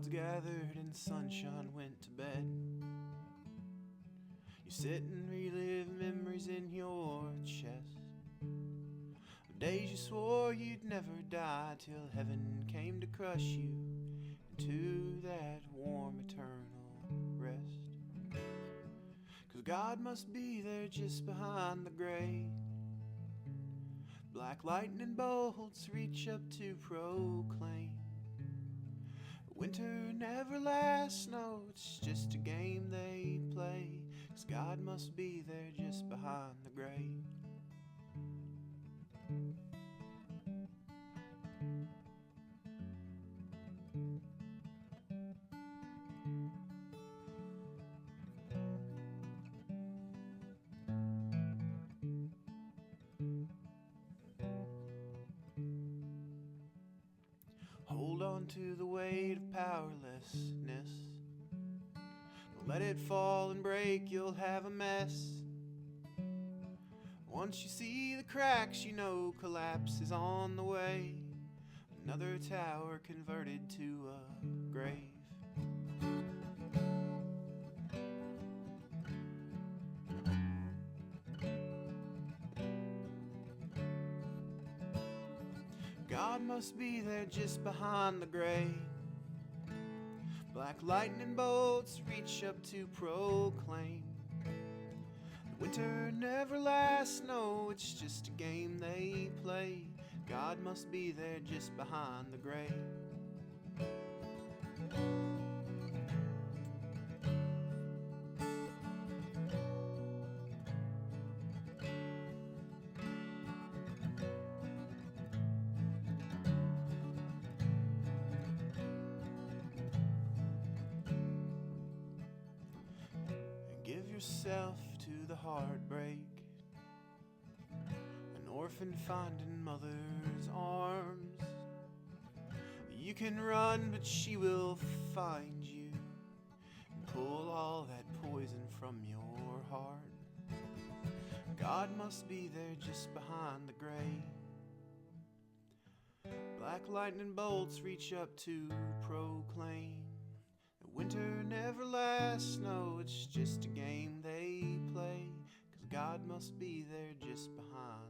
Clouds gathered and sunshine went to bed. You sit and relive memories in your chest of days you swore you'd never die, till heaven came to crush you into that warm eternal rest. 'Cause God must be there just behind the grave. Black lightning bolts reach up to proclaim winter never lasts, no, it's just a game they play. 'Cause God must be there just behind the grave. Hold on to the weight of powerlessness. Don't let it fall and break, you'll have a mess. Once you see the cracks, you know collapse is on the way. Another tower converted to a grave. God must be there just behind the grave. Black lightning bolts reach up to proclaim winter never lasts, no, it's just a game they play. God must be there just behind the grave. Give yourself to the heartbreak, an orphan finding mother's arms. You can run, but she will find you and pull all that poison from your heart. God must be there just behind the grave. Black lightning bolts reach up to proclaim winter never lasts, no, it's just a game they play. 'Cause God must be there just behind